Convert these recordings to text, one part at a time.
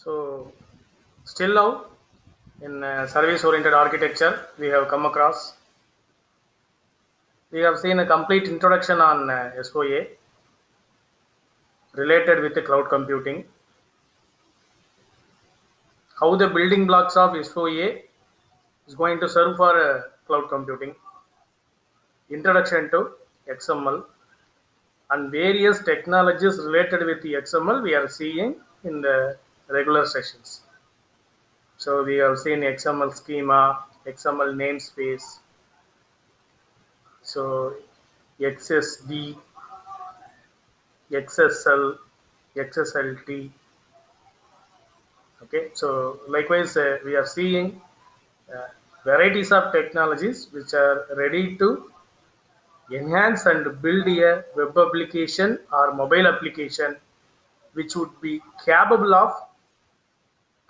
So, still now in service oriented architecture, we have come across, we have seen a complete introduction on SOA related with the cloud computing, how the building blocks of SOA is going to serve for cloud computing, introduction to XML, and various technologies related with the XML we are seeing in the regular sessions. So, we have seen XML schema, XML namespace, so XSD, XSL, XSLT. Okay, so likewise, we are seeing uh, varieties of technologies which are ready to enhance and build a web application or mobile application which would be capable of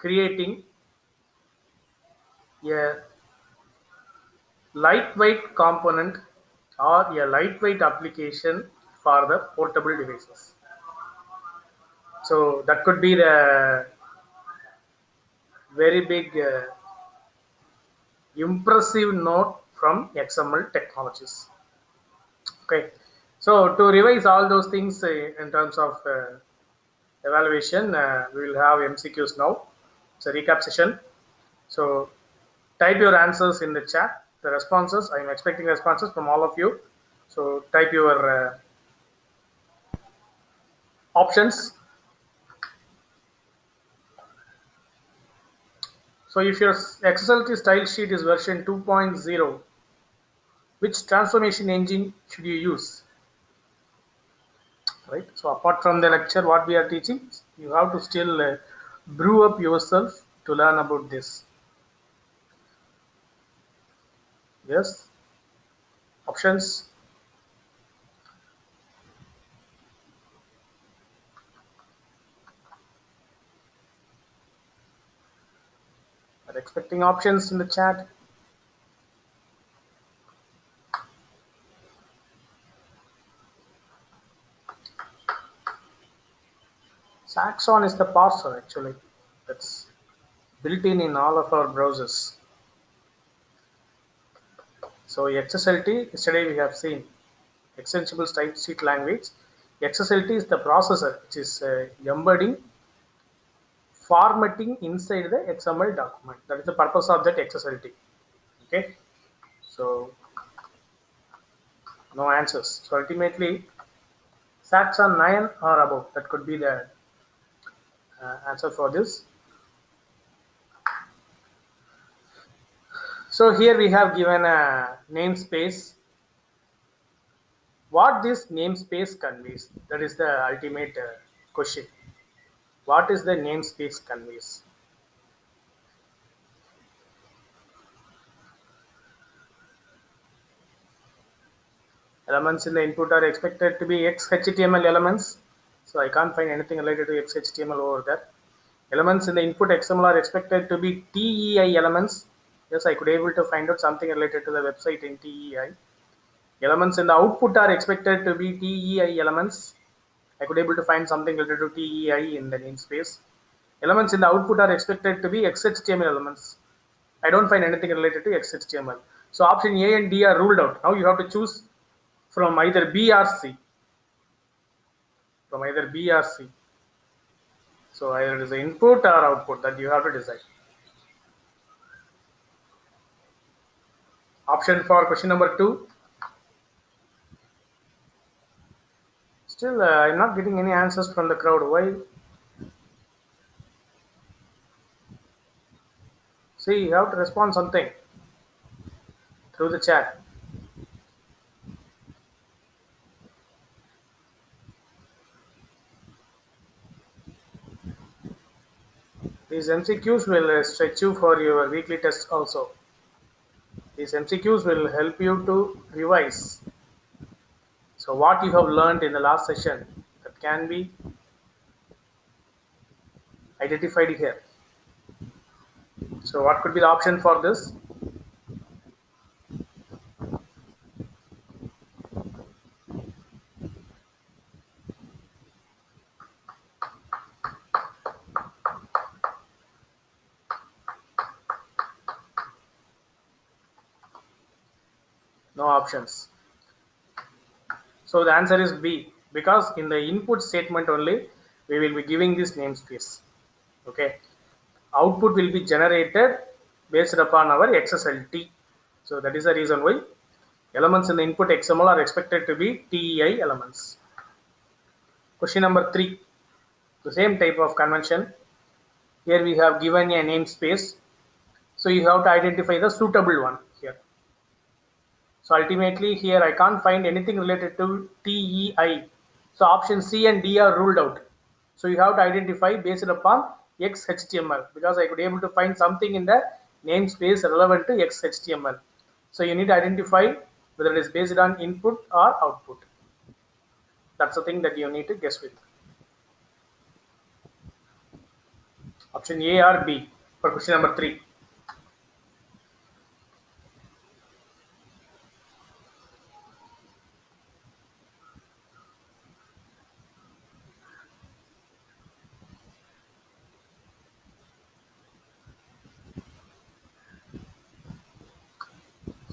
creating a lightweight component or a lightweight application for the portable devices. So that could be the very big impressive note from XML technologies. Okay, so to revise all those things in terms of evaluation, we will have MCQs now. It's a recap session. So type your answers in the chat. The responses, I'm expecting responses from all of you. So type your options. So if your XSLT style sheet is version 2.0, which transformation engine should you use? Right. So apart from the lecture, what we are teaching, you have to still brew up yourself to learn about this. Yes. Options. Are expecting options in the chat. Saxon is the parser actually. That's built in all of our browsers. So XSLT, yesterday we have seen extensible style sheet language. XSLT is the processor which is embedding formatting inside the XML document. That is the purpose of that XSLT. Okay. So no answers. So ultimately, Saxon 9 or above. That could be the answer for this. So here we have given a namespace. What this namespace conveys? That is the ultimate question. What is the namespace conveys? Elements in the input are expected to be XHTML elements. So I can't find anything related to XHTML over there. Elements in the input XML are expected to be TEI elements. Yes, I could able to find out something related to the website in TEI. Elements in the output are expected to be TEI elements. I could able to find something related to TEI in the namespace. Elements in the output are expected to be XHTML elements. I don't find anything related to XHTML. So option A and D are ruled out. Now you have to choose from either B or C. From either B or C. So either it is the input or output that you have to decide. Option for question number 2. Still, I'm not getting any answers from the crowd. Why? See, you have to respond something through the chat. These MCQs will stretch you for your weekly tests also. These MCQs will help you to revise. So what you have learned in the last session, that can be identified here. So what could be the option for this? No options. So the answer is B, because in the input statement only we will be giving this namespace. Okay. Output will be generated based upon our XSLT. So that is the reason why elements in the input XML are expected to be TEI elements. Question number 3. The same type of convention. Here we have given a namespace. So you have to identify the suitable one here. So ultimately here I can't find anything related to TEI. So option C and D are ruled out. So you have to identify based upon XHTML, because I could able to find something in the namespace relevant to XHTML. So you need to identify whether it is based on input or output. That's the thing that you need to guess with. Option A or B for question number 3.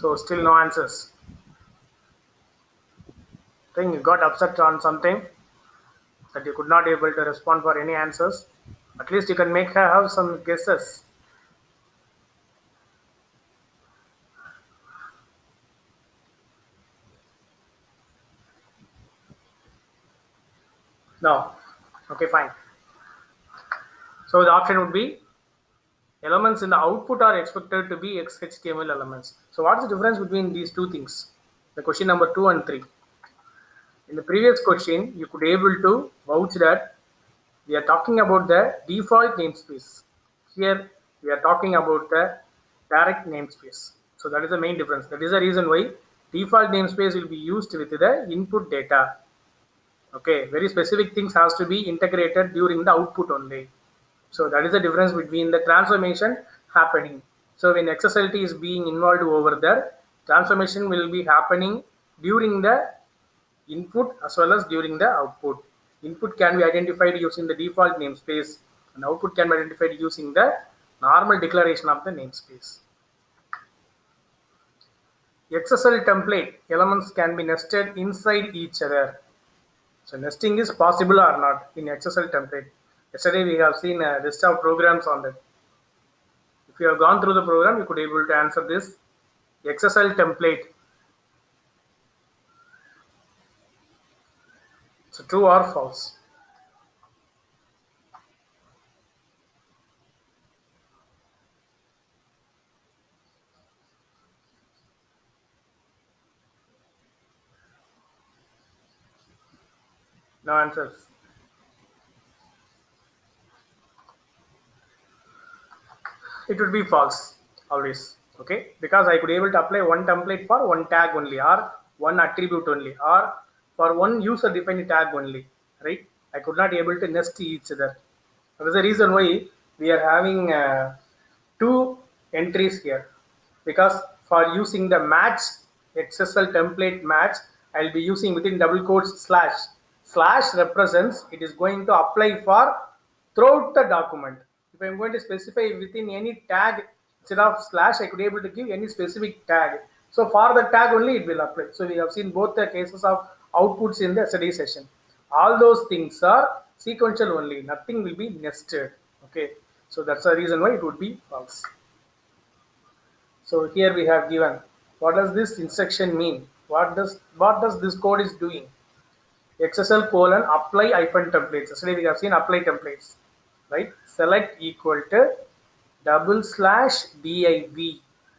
So still no answers. I think you got upset on something that you could not able to respond for any answers. At least you can make her have some guesses. No. Okay, fine. So the option would be elements in the output are expected to be XHTML elements. So what's the difference between these two things? The question number 2 and 3. In the previous question, you could able to vouch that we are talking about the default namespace. Here we are talking about the direct namespace. So that is the main difference. That is the reason why default namespace will be used with the input data. Okay, very specific things has to be integrated during the output only. So that is the difference between the transformation happening. So when XSLT is being involved over there, transformation will be happening during the input as well as during the output. Input can be identified using the default namespace, and output can be identified using the normal declaration of the namespace. XSL template elements can be nested inside each other. So nesting is possible or not in XSL template. Yesterday we have seen a list of programs on that. If you have gone through the program, you could able to answer this. XSL template. So true or false? No answers. It would be false always. Okay, because I could able to apply one template for one tag only, or one attribute only, or for one user defined tag only, right? I could not able to nest each other. That is the reason why we are having two entries here, because for using the match XSL template match, I'll be using within double quotes slash. Slash represents it is going to apply for throughout the document. If I'm going to specify within any tag instead of slash, I could be able to give any specific tag. So for the tag only it will apply. So we have seen both the cases of outputs in the study session. All those things are sequential only. Nothing will be nested. Okay. So that's the reason why it would be false. So here we have given what does this instruction mean? What does this code is doing? XSL colon apply hyphen templates. Yesterday we have seen apply templates, right? Select equal to double slash div.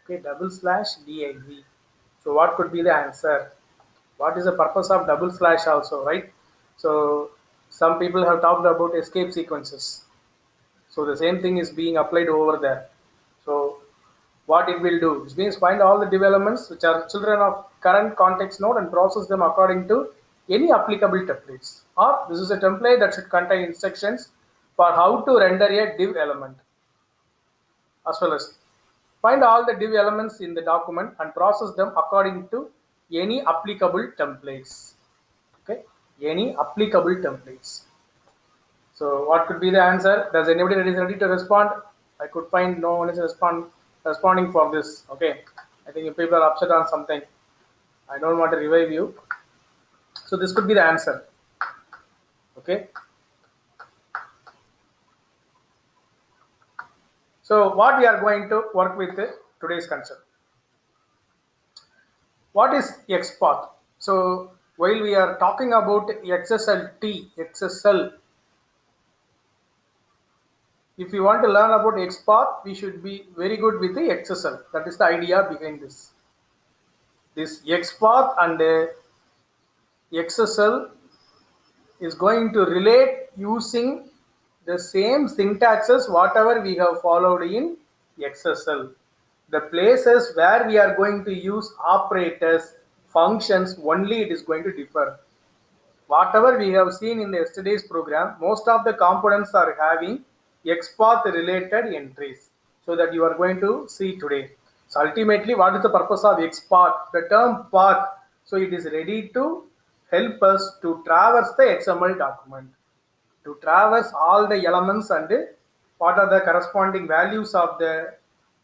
Okay, double slash div. So what could be the answer? What is the purpose of double slash also, right? So some people have talked about escape sequences. So the same thing is being applied over there. So what it will do, it means find all the developments which are children of current context node and process them according to any applicable templates. Or this is a template that should contain instructions for how to render a div element, as well as find all the div elements in the document and process them according to any applicable templates. Okay, any applicable templates. So what could be the answer? Does anybody ready to respond? I could find no one is responding for this. Okay, I think if people are upset on something. I don't want to revive you. So this could be the answer. Okay. So what we are going to work with today's concept. What is XPath? So while we are talking about XSL, if you want to learn about XPath, we should be very good with the XSL. That is the idea behind this. This XPath and XSL is going to relate using the same syntaxes whatever we have followed in XSL. The places where we are going to use operators, functions, only it is going to differ. Whatever we have seen in the yesterday's program, most of the components are having XPath related entries. So that you are going to see today. So ultimately, what is the purpose of XPath? The term path. So it is ready to help us to traverse the XML document, to traverse all the elements and what are the corresponding values of the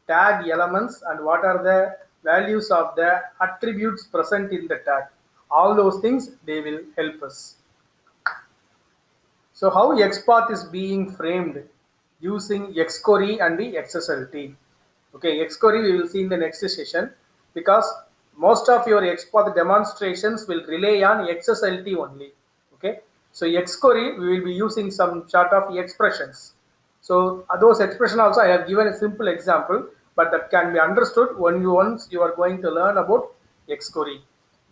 tag elements and what are the values of the attributes present in the tag. All those things they will help us. So how XPath is being framed using XCORY and the XSLT. Okay, XCORY we will see in the next session because most of your XPath demonstrations will rely on XSLT only. Okay, so XCORY we will be using some sort of expressions. So those expressions also I have given a simple example, but that can be understood once you are going to learn about XCORY.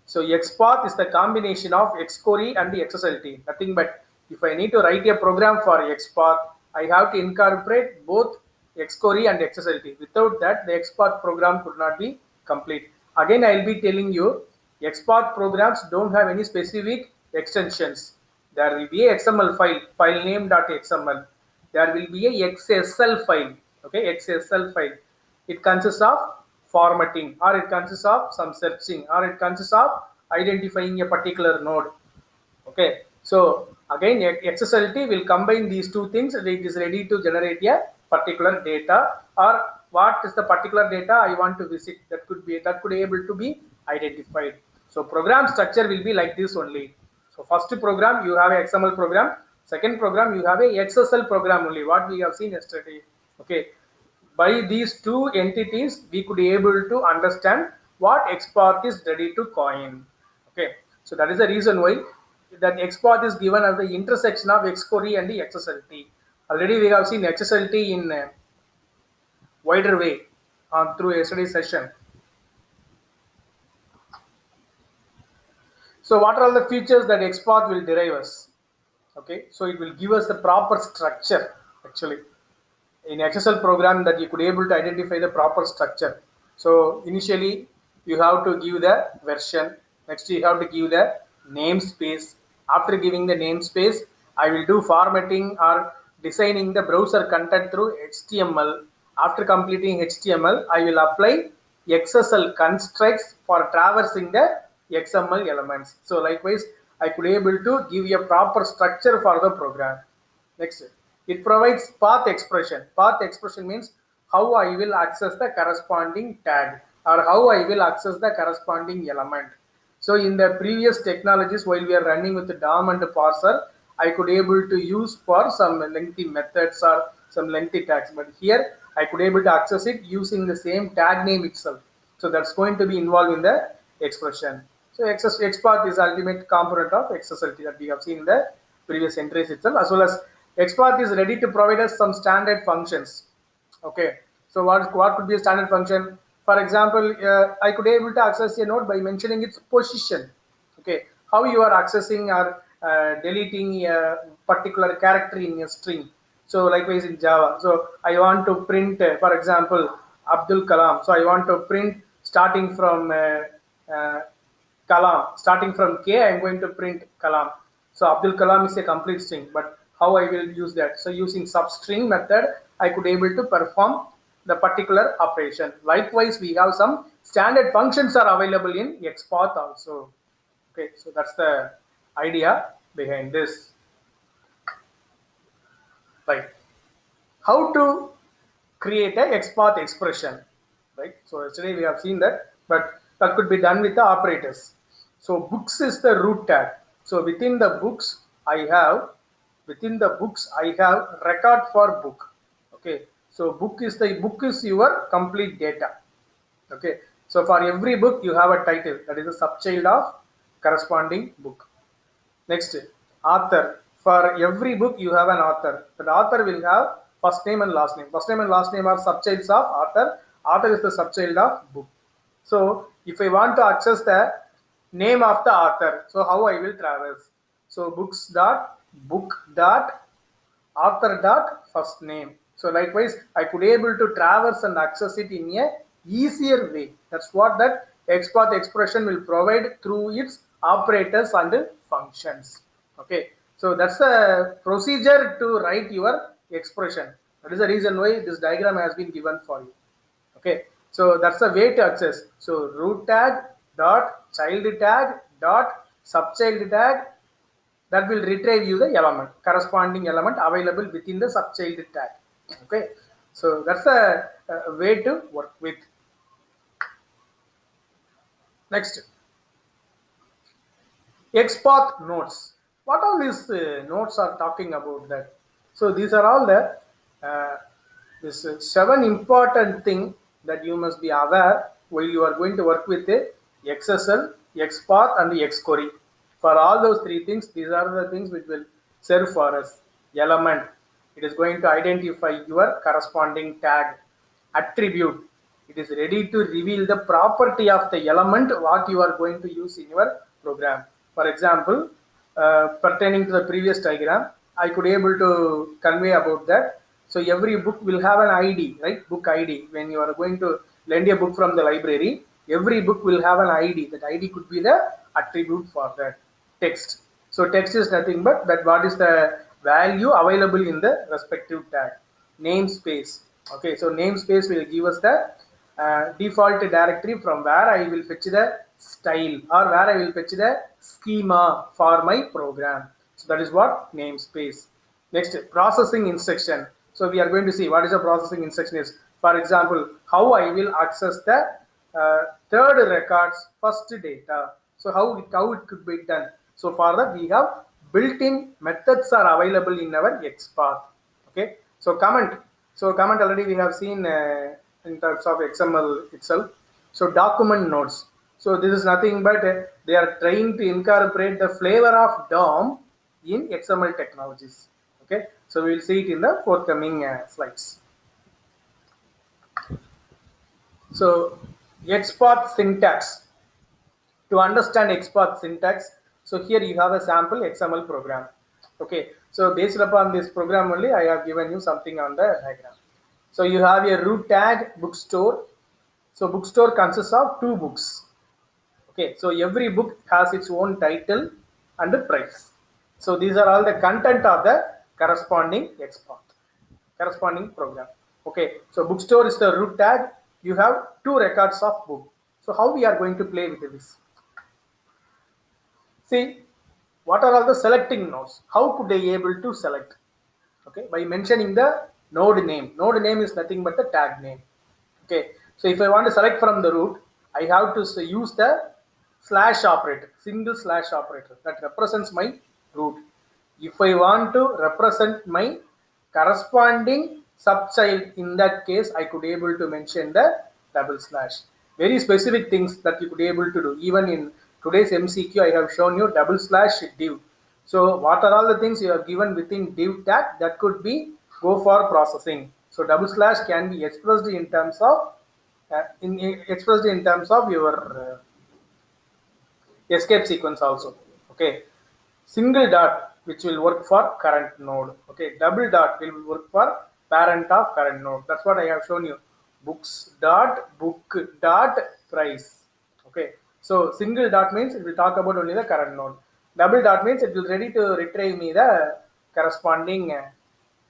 So XPath is the combination of XCORY and the XSLT. Nothing but if I need to write a program for XPath, I have to incorporate both XCORY and XSLT. Without that, the XPath program could not be complete. Again, I will be telling you, XPath programs don't have any specific extensions. There will be a XML file, file name.xml. There will be a XSL file, okay, XSL file. It consists of formatting, or it consists of some searching, or it consists of identifying a particular node. Okay, so again XSLT will combine these two things and it is ready to generate a particular data, or what is the particular data I want to visit, that could be able to be identified. So program structure will be like this only. So first program you have a XML program, second program you have a XSL program only, what we have seen yesterday. Okay, by these two entities we could be able to understand what XPath is ready to coin. Okay, so that is the reason why that XPath is given as the intersection of XCORY and the XSLT. Already we have seen XSLT in a wider way through yesterday's session. So what are all the features that XPath will derive us? Okay, so it will give us the proper structure actually. In XSL program that you could able to identify the proper structure. So initially you have to give the version, next you have to give the namespace. After giving the namespace, I will do formatting or designing the browser content through HTML. After completing HTML, I will apply XSL constructs for traversing the XML elements. So likewise, I could able to give a proper structure for the program. Next, it provides path expression. Path expression means how I will access the corresponding tag or how I will access the corresponding element. So in the previous technologies, while we are running with the DOM and the parser, I could able to use for some lengthy methods or some lengthy tags. But here I could able to access it using the same tag name itself. So that's going to be involved in the expression. So XPath is ultimate component of XSLT that we have seen in the previous entries itself, as well as XPath is ready to provide us some standard functions. Okay, so what could be a standard function? For example, I could able to access a node by mentioning its position. Okay, how you are accessing or deleting a particular character in a string. So likewise in Java, so I want to print, for example, Abdul Kalam. So I want to print starting from Kalam. Starting from K, I am going to print Kalam. So Abdul Kalam is a complete string, but how I will use that? So using substring method, I could able to perform the particular operation. Likewise, we have some standard functions are available in XPath also. Okay, so that's the idea behind this. Right. How to create a XPath expression, right? So yesterday we have seen that, but that could be done with the operators. So books is the root tag. So within the books I have record for book. Okay, so book is your complete data. Okay, so for every book you have a title, that is a subchild of corresponding book. Next, author. For every book you have an author. The author will have first name and last name. First name and last name are subchilds of author. Author is the subchild of book. So if I want to access the name of the author, so how I will traverse? So books dot book dot author dot first name. So likewise I could able to traverse and access it in a easier way. That's what that XPath expression will provide through its operators and functions. Okay, so that's the procedure to write your expression. That is the reason why this diagram has been given for you. Okay, so that's the way to access. So root tag dot child tag dot subchild tag, that will retrieve you the element, corresponding element available within the subchild tag. Okay, so that's the way to work with. Next, XPath nodes. What all these nodes are talking about that? So these are all the this 7 important thing that you must be aware while you are going to work with a XSL, XPath and the XQuery. For all those 3 things, these are the things which will serve for us. Element, it is going to identify your corresponding tag. Attribute, it is ready to reveal the property of the element what you are going to use in your program. For example, pertaining to the previous diagram, I could able to convey about that. So every book will have an ID, right? Book ID. When you are going to lend a book from the library, every book will have an ID. That ID could be the attribute for that. Text. So text is nothing but that what is the value available in the respective tag. Namespace. Okay, so namespace will give us the default directory from where I will fetch the style or where I will fetch the schema for my program. So that is what namespace. Next, processing instruction. So we are going to see what is a processing instruction is. For example, how I will access the third record's first data. So how it could be done. So for that we have built-in methods are available in our XPath. Okay. So comment. So comment already we have seen in terms of XML itself. So document nodes. So this is nothing but they are trying to incorporate the flavor of DOM in XML technologies. Okay. So we will see it in the forthcoming slides. So XPath syntax. To understand XPath syntax, so here you have a sample XML program. Okay, so based upon this program only, I have given you something on the diagram. So you have a root tag bookstore. So bookstore consists of 2 books. Okay, so every book has its own title and the price. So these are all the content of the corresponding XPath, corresponding program. Okay, so bookstore is the root tag. You have 2 records of book. So how we are going to play with this? See, what are all the selecting nodes? How could they able to select? Okay, by mentioning the node name. Node name is nothing but the tag name. Okay, so if I want to select from the root, I have to use the slash operator, single slash operator that represents my root. If I want to represent my corresponding subchild, in that case I could able to mention the double slash. Very specific things that you could able to do. Even in today's MCQ I have shown you double slash div. So what are all the things you have given within div tag that could be go for processing. So double slash can be expressed in terms of your escape sequence also. Okay, single dot which will work for current node. Okay, double dot will work for parent of current node. That's what I have shown you. Books dot book dot price. Okay, so single dot means it will talk about only the current node. Double dot means it will ready to retrieve me the corresponding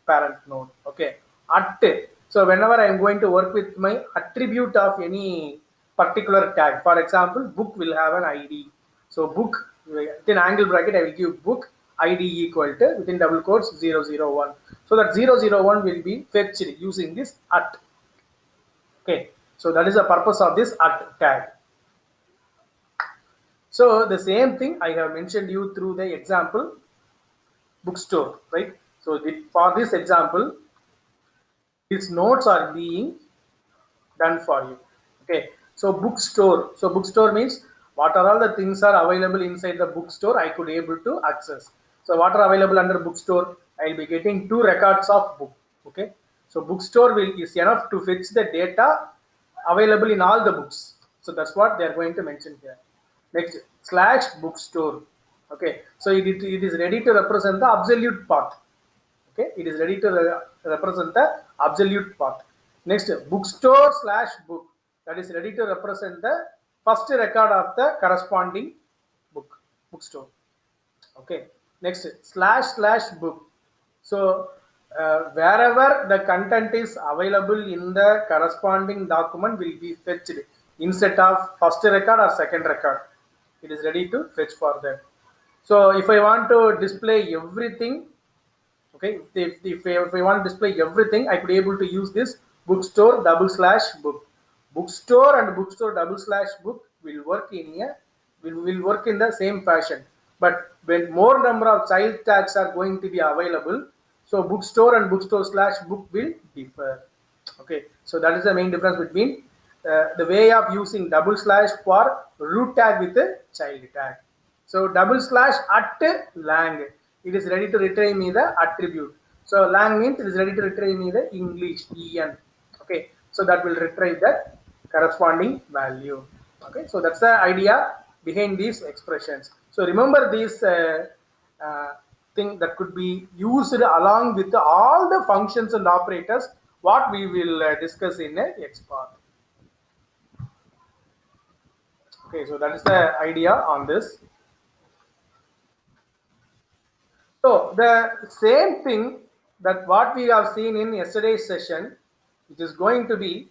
parent node. Okay, at. So whenever I am going to work with my attribute of any particular tag, for example, book will have an ID. So book within angle bracket I will give book ID equal to within double quotes 001. So that 001 will be fetched using this at. Okay, so that is the purpose of this at tag. So the same thing I have mentioned you through the example bookstore, right? So for this example, these notes are being done for you. Okay, so bookstore. So bookstore means what are all the things are available inside the bookstore I could able to access. So what are available under bookstore? I'll be getting 2 records of book. Okay, so bookstore will is enough to fetch the data available in all the books. So that's what they are going to mention here. Next, slash bookstore. Okay, so it is ready to represent the absolute part. Okay, it is ready to represent the absolute part. Next, bookstore slash book, that is ready to represent the first record of the corresponding bookstore. Okay, next, slash slash book. So wherever the content is available in the corresponding document will be fetched instead of first record or second record. It is ready to fetch for that. So if I want to display everything, okay, if I want to display everything, I could able to use this bookstore double slash book. Bookstore and bookstore double slash book will work in a will work in the same fashion. But when more number of child tags are going to be available, so bookstore and bookstore slash book will differ. Okay, so that is the main difference between the way of using double slash for root tag with a child tag. So double slash at lang, it is ready to retrieve me the attribute. So lang means it is ready to retrieve me the English en. Okay, so that will retrieve that corresponding value. Okay, so that's the idea behind these expressions. So remember these uh, thing that could be used along with all the functions and operators what we will discuss in a X part. Okay, so that is the idea on this. So the same thing that what we have seen in yesterday's session, it is going to be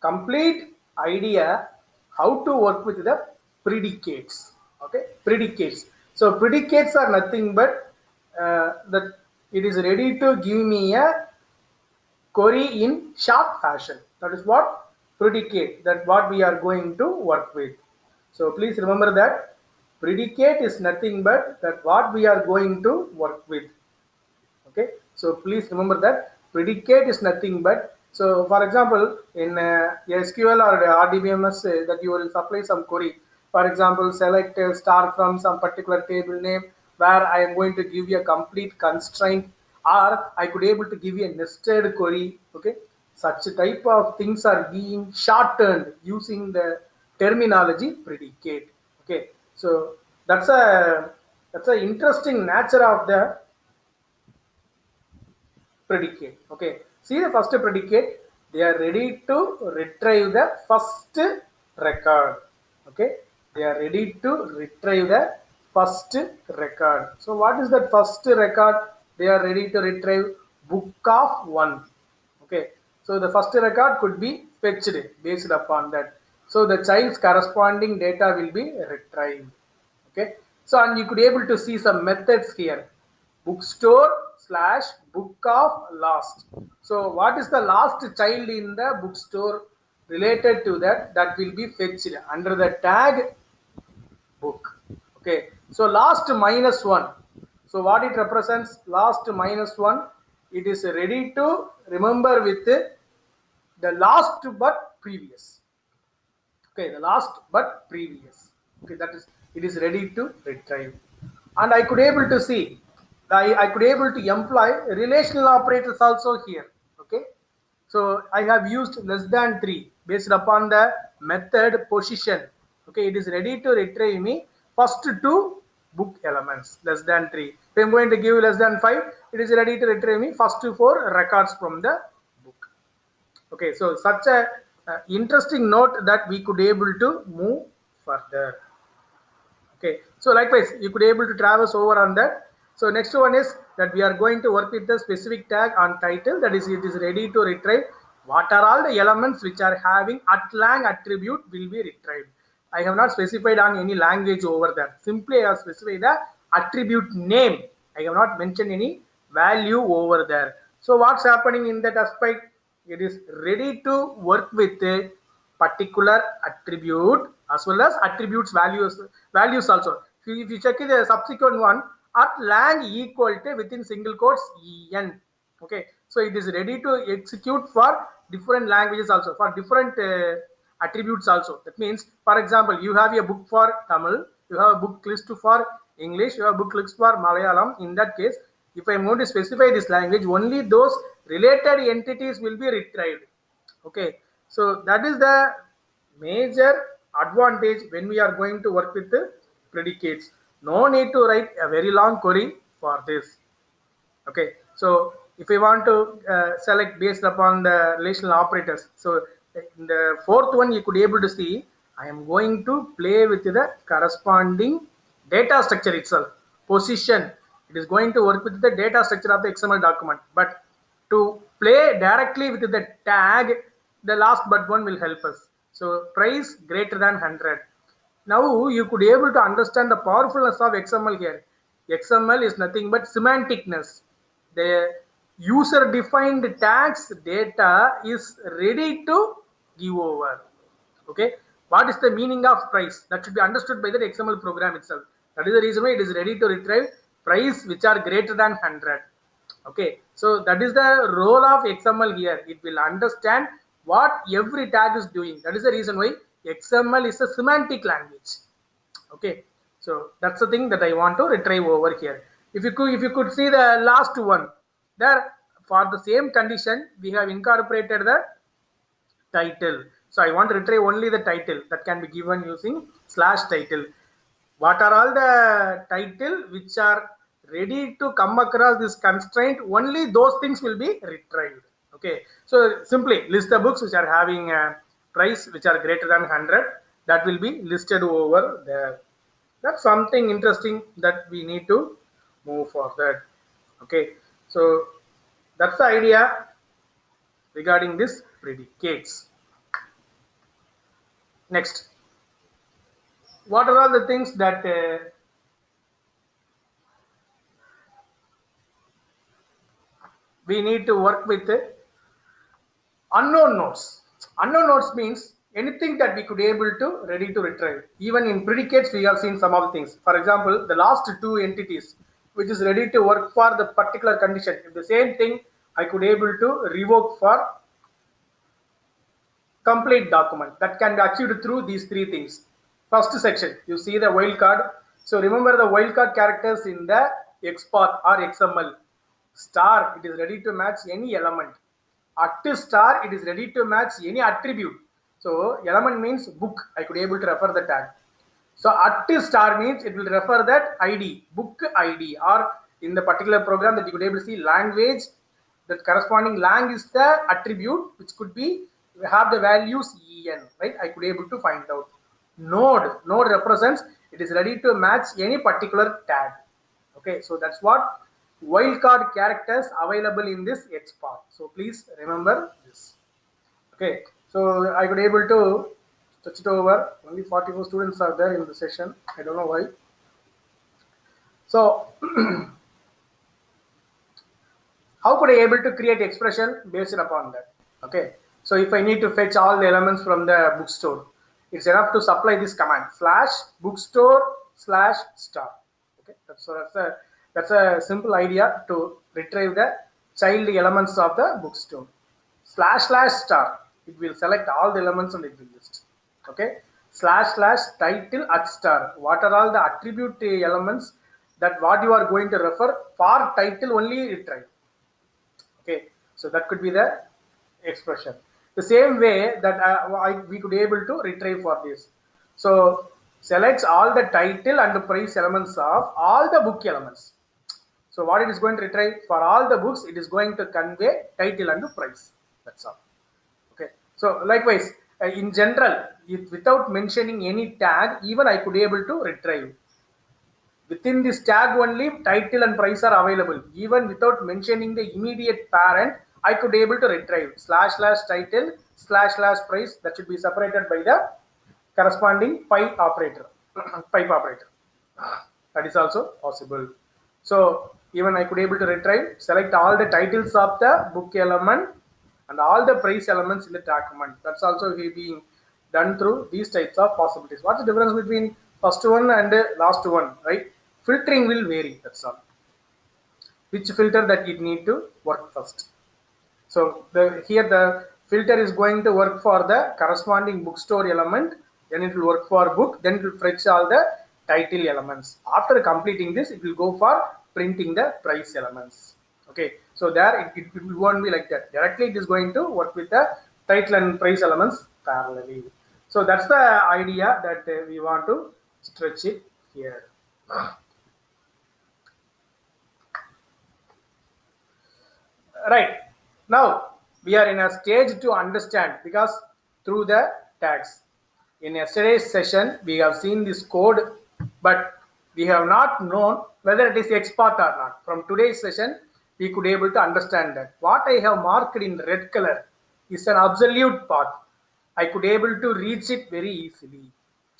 complete idea how to work with the predicates. Okay, predicates. So predicates are nothing but that it is ready to give me a query in short fashion. That is what predicate, that what we are going to work with. So please remember that predicate is nothing but that what we are going to work with. Okay, so please remember that predicate is nothing but, so for example in SQL or RDBMS that you will supply some query, for example select a star from some particular table name where I am going to give you a complete constraint, or I could able to give you a nested query. Okay, such type of things are being shortened using the terminology predicate. Okay, so that's a interesting nature of the predicate. Okay, see the first predicate, they are ready to retrieve the first record. Okay, they are ready to retrieve the first record. So what is that first record? They are ready to retrieve book of 1. Okay, so the first record could be fetched based upon that, so the child's corresponding data will be retrieved. Okay, so and you could able to see some methods here. Bookstore slash book of last. So what is the last child in the bookstore related to that, that will be fetched under the tag book. Okay, so last minus 1. So what it represents, last minus 1, it is ready to remember with the last but previous. Okay, the last but previous. Okay, that is, it is ready to retrieve. And I could able to see, I could able to employ relational operators also here. Okay, so I have used less than 3 based upon the method position. Okay, it is ready to retrieve me first 2 book elements less than 3. If I am going to give less than 5, it is ready to retrieve me first 4 records from the book. Okay, so such a interesting note that we could able to move further. Okay, so likewise you could able to traverse over on that. So next one is that we are going to work with the specific tag on title, that is it is ready to retrieve what are all the elements which are having at lang attribute will be retrieved. I have not specified on any language over there, simply I have specified the attribute name. I have not mentioned any value over there. So what's happening in that aspect, it is ready to work with particular attribute as well as attributes values also. If you check the subsequent one, at lang equal to within single quotes en. Okay, so it is ready to execute for different languages also, for different attributes also. That means, for example, you have a book for Tamil, you have a book list for English, you have a book list for Malayalam. In that case, if I am going to specify this language, only those related entities will be retrieved. Okay, so that is the major advantage when we are going to work with the predicates. No need to write a very long query for this. Okay, so if we want to select based upon the relational operators, so in the fourth one you could able to see I am going to play with the corresponding data structure itself. Position, it is going to work with the data structure of the XML document, but to play directly with the tag, the last but one will help us. So price greater than 100. Now you could able to understand the powerfulness of XML here. XML is nothing but semanticness. The user defined tags data is ready to give over. Okay, what is the meaning of price? That should be understood by the XML program itself. That is the reason why it is ready to retrieve price which are greater than 100. Okay, so that is the role of XML here. It will understand what every tag is doing. That is the reason why XML is a semantic language. Okay, so that's the thing that I want to retrieve over here. If you could see the last one there, for the same condition we have incorporated the title. So I want to retrieve only the title that can be given using /title. What are all the title which are ready to come across this constraint? Only those things will be retrieved. Okay, so simply list the books which are having a price which are greater than 100. That will be listed over there. That's something interesting that we need to move forward. Okay, so that's the idea regarding this predicates. Next, what are all the things that we need to work with unknown nodes? Unknown nodes means anything that we could able to ready to retrieve. Even in predicates we have seen some of the things. For example, the last two entities which is ready to work for the particular condition. If the same thing I could able to revoke for complete document, that can be achieved through these three things. First section, you see the wildcard. So remember the wildcard characters in the XPath or XML. Star, it is ready to match any element. At star, it is ready to match any attribute. So element means book, I could able to refer the tag. So at star means it will refer that ID, book ID, or in the particular program that you could able to see language, that corresponding lang is the attribute which could be have the values en, right? I could able to find out. Node represents it is ready to match any particular tag. Okay, so that's what wildcard characters available in this XPath. So please remember this. Okay, so I could able to touch it over. Only 44 students are there in the session. I don't know why. So how could I able to create expression based upon that? Okay, so if I need to fetch all the elements from the bookstore, it's enough to supply this command /bookstore/star. Okay, that's a simple idea to retrieve the child elements of the bookstore. /star, it will select all the elements and it will list. Okay, /title at star, what are all the attribute elements that what you are going to refer for title only retrieve. Okay, so that could be the expression. The same way that we could able to retrieve for this. So selects all the title and the price elements of all the book elements. So what it is going to retrieve for all the books, it is going to convey title and the price. That's all. Okay. So likewise, in general, without mentioning any tag, even I could able to retrieve. Within this tag only title and price are available. Even without mentioning the immediate parent, I could able to retrieve /title /price. That should be separated by the corresponding pipe operator. Pipe operator. That is also possible. So even I could able to retrieve, select all the titles of the book element and all the price elements in the document. That's also will be done through these types of possibilities. What's the difference between first one and last one, right? Filtering will vary, that's all. Which filter that it need to work first. So here the filter is going to work for the corresponding bookstore element, then it will work for book, then it will fetch all the title elements. After completing this, it will go for printing the price elements. Okay, so there it won't be like that. Directly it is going to work with the title and price elements parallelly. So that's the idea that we want to stretch it here. Right. Now we are in a stage to understand because through the tags. In yesterday's session, we have seen this code, but we have not known whether it is XPath or not. From today's session, we could able to understand that. What I have marked in red color is an absolute path. I could able to reach it very easily.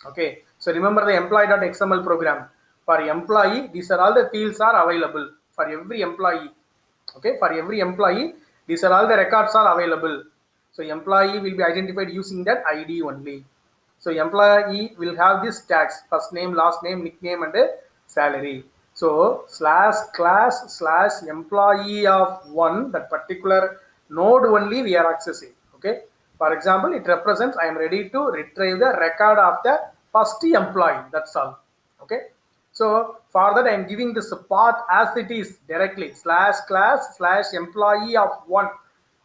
Okay. So remember the employee.xml program. For employee, these are all the fields are available for every employee. Okay, for every employee, these are all the records are available. So employee will be identified using that ID only. So employee will have this tags: first name, last name, nickname, and salary. So /class/ employee of one, that particular node only we are accessing. Okay. For example, it represents I am ready to retrieve the record of the first employee. That's all. Okay. So for that I am giving this path as it is directly /class/employee of one.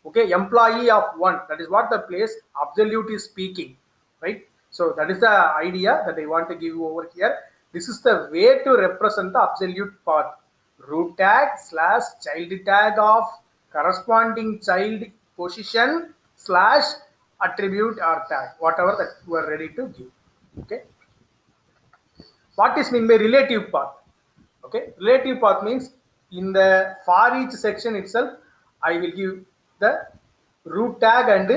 Okay, employee of one. That is what the place absolute is speaking, right? So that is the idea that I want to give you over here. This is the way to represent the absolute path. Root tag / child tag of corresponding child position / attribute or tag, whatever that you are ready to give. Okay. What is mean by relative path? Okay, relative path means in the for each section itself, I will give the root tag and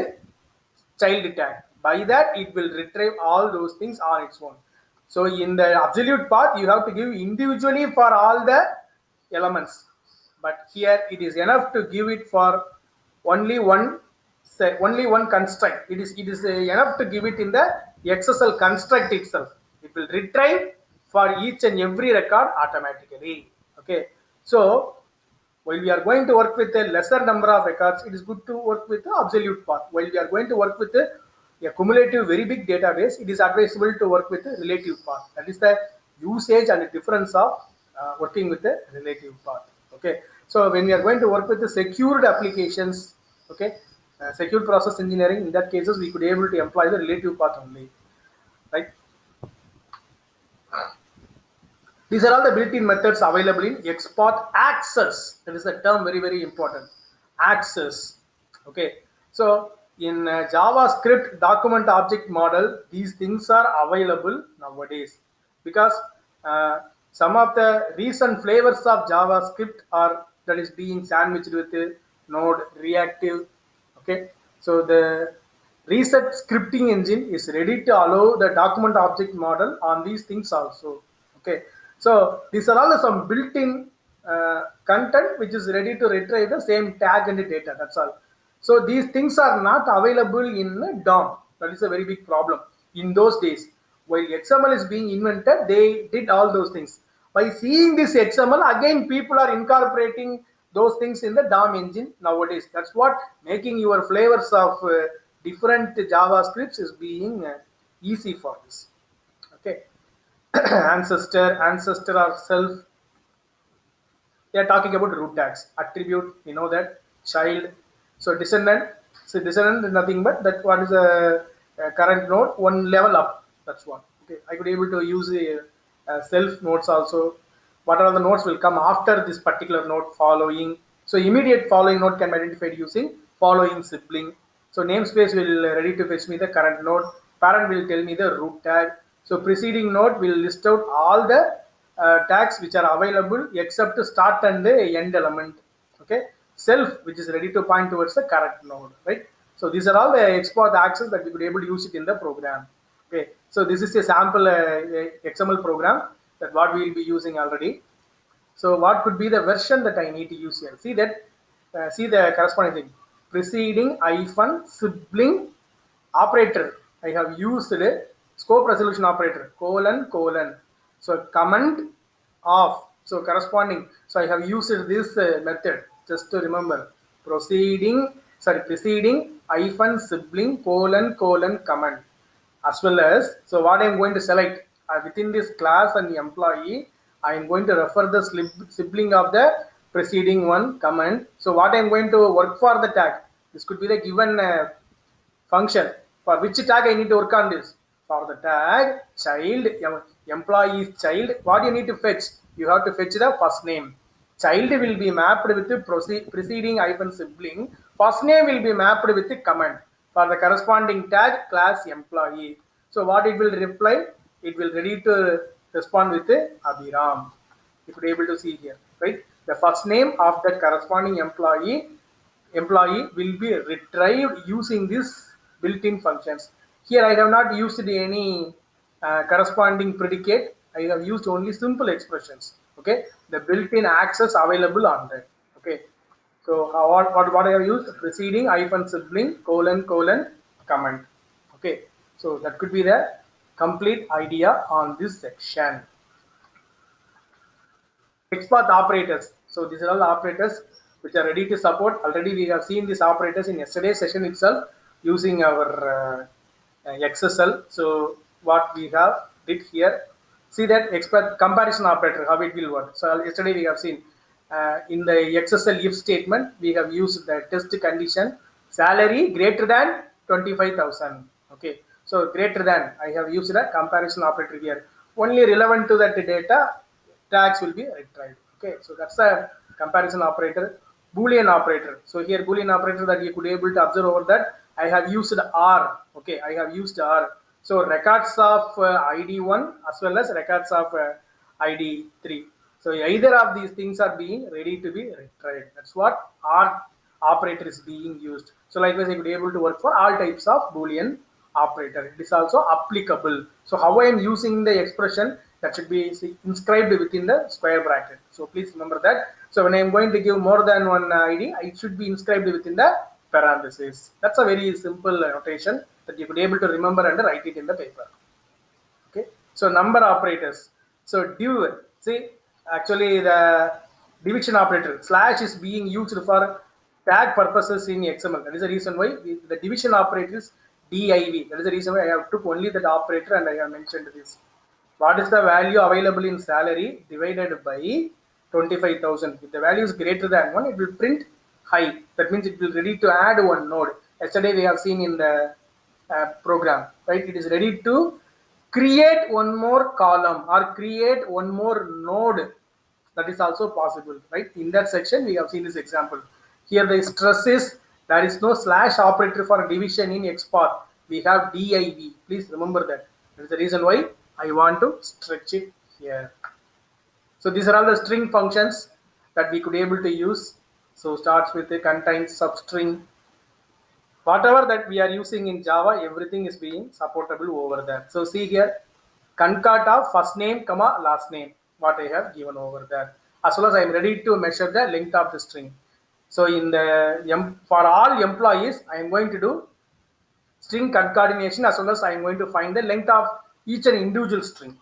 child tag. By that, it will retrieve all those things on its own. So in the absolute path, you have to give individually for all the elements. But here it is enough to give it for only one construct. It is enough to give it in the XSL construct itself. It will retrieve for each and every record automatically. Okay. So while we are going to work with a lesser number of records, it is good to work with the absolute path. While we are going to work with a cumulative very big database, it is advisable to work with a relative path. That is the usage and the difference of working with the relative path. Okay. So when we are going to work with the secured applications, okay, secure process engineering, in that cases we could be able to employ the relative path only, right? These are all the built-in methods available in XPath access. That is the term very, very important. Access. Okay. So in JavaScript document object model, these things are available nowadays because some of the recent flavors of JavaScript are that is being sandwiched with Node, Reactive. Okay. So the reset scripting engine is ready to allow the document object model on these things also. Okay. So these are all some built-in content which is ready to retrieve the same tag and the data. That's all. So these things are not available in DOM. That is a very big problem in those days. While XML is being invented, they did all those things. By seeing this XML, again people are incorporating those things in the DOM engine nowadays. That's what making your flavors of different JavaScripts is being easy for this. Okay. ancestor or self, they are talking about root tags. Attribute, we know that. Child, so descendant is nothing but that what is a current node one level up, that's what. Okay, I could able to use a self nodes also. What are the nodes will come after this particular node following. So immediate following node can be identified using following sibling. So namespace will ready to fetch me the current node. Parent will tell me the root tag. So preceding node will list out all the tags which are available except start and the end element. Okay, self which is ready to point towards the current node, right? So these are all the XPath access that we could able to use it in the program. Okay, so this is a sample XML program that what we will be using already. So what could be the version that I need to use here? See that, see the corresponding thing. Preceding hyphen sibling operator. I have used scope resolution operator colon. So comment of, so corresponding. So I have used this method just to remember preceding hyphen sibling colon comment, as well as, so what I am going to select within this class and employee, I am going to refer the sibling of the preceding one comment. So what I am going to work for the tag, this could be the given function. For which tag I need to work on this? For the tag child, employee's child, what you need to fetch? You have to fetch the first name. Child will be mapped with the preceding hyphen sibling. First name will be mapped with the comment for the corresponding tag class employee. So what it will reply? It will ready to respond with the Abhiram. You could be able to see here, right? The first name of the corresponding employee will be retrieved using this built-in functions. Here I have not used any corresponding predicate. I have used only simple expressions. Okay, the built-in access available on that. Okay, so what I have used? Preceding hyphen sibling colon comment. Okay, so that could be the complete idea on this section. XPath operators. So these are all operators which are ready to support. Already we have seen these operators in yesterday's session itself using our XSL. So what we have did here, see that XPath comparison operator, how it will work. So yesterday we have seen in the XSL if statement, we have used the test condition salary greater than 25,000. Okay, so greater than, I have used a comparison operator here. Only relevant to that data, tags will be retrieved. Okay, so that's a comparison operator. Boolean operator. So here Boolean operator that you could able to observe over that, I have used R. Okay, I have used R. So records of ID1 as well as records of ID3. So either of these things are being ready to be retrieved. That's what R operator is being used. So likewise, I could be able to work for all types of Boolean operator. It is also applicable. So how I am using the expression, that should be inscribed within the square bracket. So please remember that. So when I am going to give more than one ID, it should be inscribed within the parenthesis. That's a very simple notation that you could be able to remember and write it in the paper. Okay. So number operators. So div, see, actually the division operator slash is being used for tag purposes in XML. That is the reason why the division operator is div. That is the reason why I have took only that operator and I have mentioned this. What is the value available in salary divided by 25,000? If the value is greater than 1, it will print high. That means it will ready to add one node. Yesterday we have seen in the program, right? It is ready to create one more column or create one more node. That is also possible, right? In that section we have seen this example. Here the stress is there is no slash operator for division in XPath. We have div. Please remember that. That is the reason why I want to stretch it here. So these are all the string functions that we could able to use. So starts with the contains substring. Whatever that we are using in Java, everything is being supportable over there. So see here, concat of first name comma last name, what I have given over there. As well as I am ready to measure the length of the string. So in the for all employees, I am going to do string concatenation as well as I am going to find the length of each and individual string.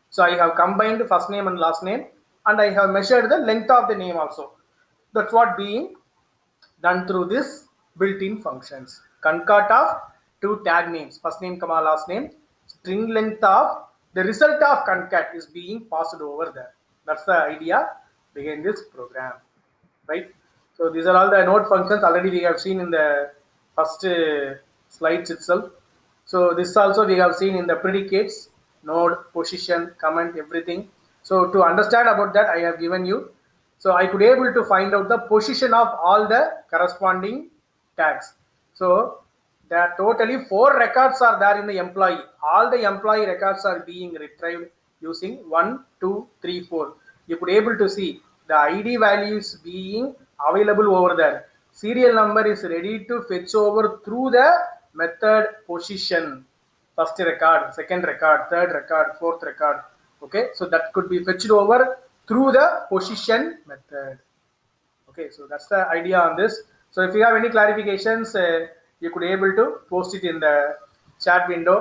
So I have combined first name and last name and I have measured the length of the name also. That's what being done through this built-in functions. Concat of two tag names, first name comma last name, string length of the result of concat is being passed over there. That's the idea behind this program, right? So these are all the node functions already we have seen in the first slides itself. So this also we have seen in the predicates, node, position, comment, everything. So to understand about that, I have given you. So I could able to find out the position of all the corresponding tags. So there are totally 4 records are there in the employee. All the employee records are being retrieved using 1, 2, 3, 4. You could able to see the ID values being available over there. Serial number is ready to fetch over through the method position. First record, second record, third record, fourth record. Okay, so that could be fetched over through the position method. Okay, so that's the idea on this. So if you have any clarifications, you could able to post it in the chat window